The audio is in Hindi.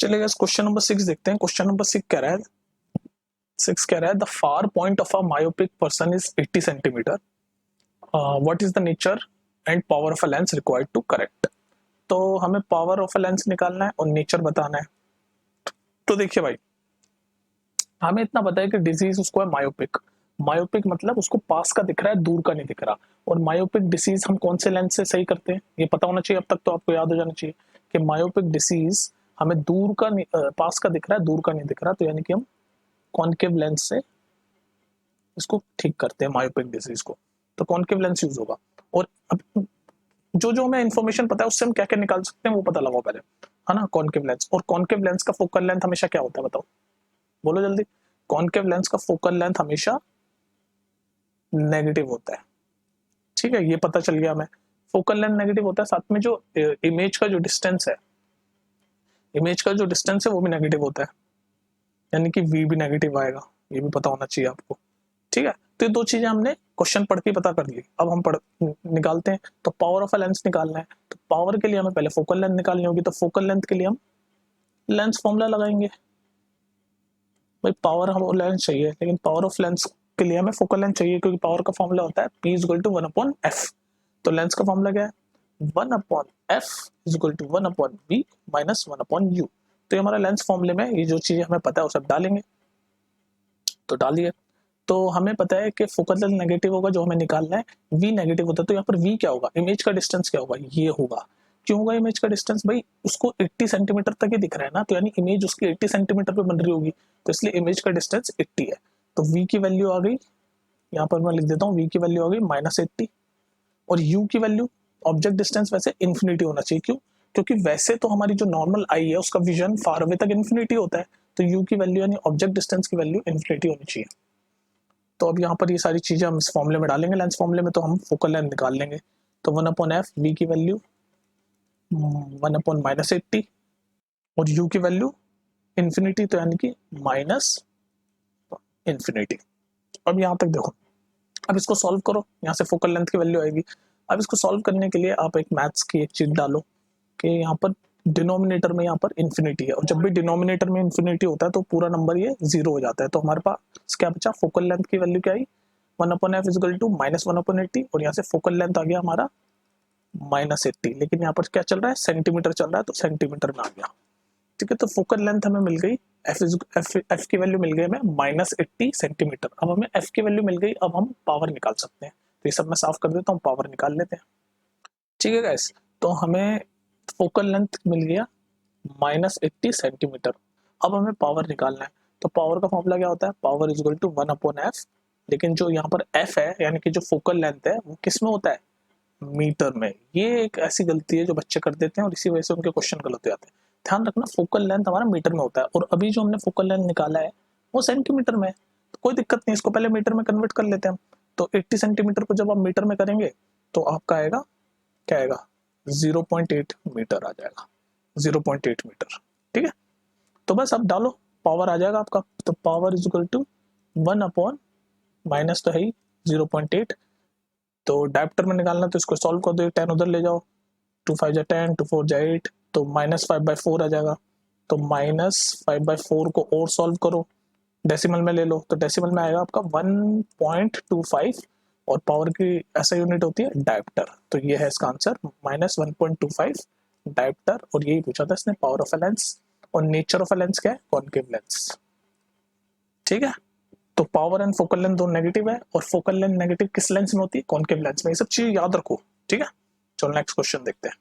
चलिए क्वेश्चन नंबर 6 देखते हैं। क्वेश्चन नंबर 6 कह रहा है the far point of a myopic person is 80 centimetre. What is the nature and power of a lens required to correct. तो हमें पावर ऑफ अ लेंस निकालना है और नेचर बताना है। तो देखिए भाई, हमें इतना पता है कि डिजीज उसको है मायोपिक। मायोपिक मतलब उसको पास का दिख रहा है, दूर का नहीं दिख रहा। और मायोपिक डिसीज हम कौन से लेंस से सही करते हैं ये पता होना चाहिए। अब तक तो आपको याद हो जाना चाहिए कि मायोपिक डिसीज हमें दूर का पास का दिख रहा है, दूर का नहीं दिख रहा। तो यानी कि हम कॉनकेव लेंस से इसको ठीक करते हैं मायोपिक डिसीज को। तो कॉनकेव लेंस यूज होगा। और अब जो जो हमें इन्फॉर्मेशन पता है उससे हम क्या क्या निकाल सकते हैं वो पता लगाओ पहले, है ना। कॉनकेव लेंस, और कॉनकेव लेंस का फोकल लेंथ हमेशा क्या होता है बताओ, बोलो जल्दी। कॉनकेव लेंस का फोकल लेंथ हमेशा नेगेटिव होता है। ठीक है, ये पता चल गया हमें। फोकल लेंथ नेगेटिव होता है, साथ में जो इमेज का जो डिस्टेंस है, इमेज का जो डिस्टेंस है वो भी नेगेटिव होता है, यानी कि वी भी नेगेटिव आएगा। ये भी पता होना चाहिए आपको। ठीक है, तो ये दो चीजें हमने क्वेश्चन पढ़ के पता कर ली। अब हम निकालते हैं। तो पावर ऑफ अ लेंस निकालना है, तो पावर के लिए हमें पहले फोकल लेंथ निकालनी होगी। तो फोकल लेंथ के लिए हम लेंस फॉर्मूला लगाएंगे। भाई पावर हम लेंस चाहिए, लेकिन पावर ऑफ लेंस के लिए हमें फोकल लेंथ चाहिए, क्योंकि पावर का फॉर्मूला होता है P is equal to 1/f। तो लेंस का फॉर्मूला क्या है, 1/f is equal to 1/v minus 1/u। तो ये हमारा लेंस फॉर्मूले में ये जो चीजें हमें पता है वो सब डालेंगे। तो डालिए। तो हमें पता है कि फोकल लेंथ नेगेटिव होगा, जो हमें निकालना है v नेगेटिव होता है। तो यहाँ पर v क्या होगा, इमेज का डिस्टेंस क्या होगा, ये होगा। क्यों होगा इमेज का डिस्टेंस, भाई उसको 80 सेंटीमीटर तक ही दिख रहा है ना, तो यानी इमेज उसकी 80 सेंटीमीटर पे बन रही होगी। तो इसलिए इमेज का डिस्टेंस 80 है। तो v की वैल्यू आ गई, यहाँ पर मैं लिख देता हूँ, v की वैल्यू आ गई -80। और u की वैल्यू, ऑब्जेक्ट डिस्टेंस वैसे इन्फिनिटी होना चाहिए। क्यों, क्योंकि वैसे तो हमारी जो नॉर्मल आई है उसका विजन फार अवे तक इन्फिनिटी होता है। तो u की वैल्यू यानी ऑब्जेक्ट डिस्टेंस की वैल्यू इन्फिनिटी होनी चाहिए। तो अब यहाँ पर ये सारी चीजें हम इस फॉर्मूले में डालेंगे, लेंस फॉर्मूले में। तो हम फोकल लेंथ निकाल लेंगे। तो 1/f, v की वैल्यू 1/-80 और u की वैल्यू इन्फिनिटी, तो यानी कि -इन्फिनिटी। अब यहाँ तक देखो, अब इसको सॉल्व करो, यहाँ से फोकल लेंथ की वैल्यू आएगी। अब इसको सॉल्व करने के लिए आप एक मैथ्स की एक चीज डालो कि यहाँ पर डिनोमिनेटर में यहाँ पर इन्फिनिटी है, और जब भी डिनोमिनेटर में इन्फिनिटी होता है तो पूरा नंबर ये 0 हो जाता है। तो हमारे पास क्या बचा, फोकल लेंथ की वैल्यू क्या आई, 1/f इज इक्वल टू -1/80। और यहाँ से फोकल लेंथ आ गया हमारा -80। लेकिन यहाँ पर क्या चल रहा है, सेंटीमीटर चल रहा है, तो सेंटीमीटर में आ गया। ठीक है, तो फोकल लेंथ हमें मिल गई, एफ की वैल्यू मिल गई हमें -80 सेंटीमीटर। अब हमें एफ की वैल्यू मिल गई, अब हम पावर निकाल सकते हैं। तो ये सब मैं साफ कर देता हूँ, पावर निकाल लेते हैं। ठीक है गाइस, तो हमें फोकल लेंथ मिल गया -80 सेंटीमीटर। अब हमें पावर निकालना है। तो पावर का फॉर्मूला क्या होता है, power is equal to 1/f। लेकिन जो यहाँ पर f है, यानी कि जो फोकल लेंथ है, वो किस में होता है, मीटर में। ये एक ऐसी गलती है जो बच्चे कर देते हैं और इसी वजह से उनके क्वेश्चन गलत हो जाते हैं। ध्यान रखना, फोकल लेंथ हमारा मीटर में होता है, और अभी जो हमने फोकल लेंथ निकाला है वो सेंटीमीटर में है। तो कोई दिक्कत नहीं, इसको पहले मीटर में कन्वर्ट कर लेते हैं हम। तो 80 सेंटीमीटर को जब आप मीटर में करेंगे तो आपका आएगा, क्या आएगा, 0.8 मीटर आ जाएगा, 0.8 मीटर। ठीक है, तो बस अब डालो, पावर आ जाएगा आपका। तो पावर इज इक्वल टू 1/, तो है ही 0.8। तो डायप्टर में निकालना, तो इसको सॉल्व कर दो, 10 उधर ले जाओ, 2 5 जा 10, 2 4 जा 8, तो -5/4 आ जाएगा। तो -5/4 को और सॉल्व करो, डेसिमल में ले लो, तो डेसिमल में आएगा आपका 1.25। और पावर की ऐसा यूनिट होती है डायप्टर। तो ये है इसका आंसर, -1.25 डायप्टर। और यही पूछा था इसने, पावर ऑफ अ लेंस। और नेचर ऑफ अ लेंस क्या है, कॉनकेव लेंस। ठीक है, तो पावर एंड फोकल लेंथ दोनों नेगेटिव है, और फोकल लेंथ नेगेटिव किस लेंस में होती है, कॉनकेव लेंस में। ये सब चीज याद रखो। ठीक है, चलो नेक्स्ट क्वेश्चन देखते हैं।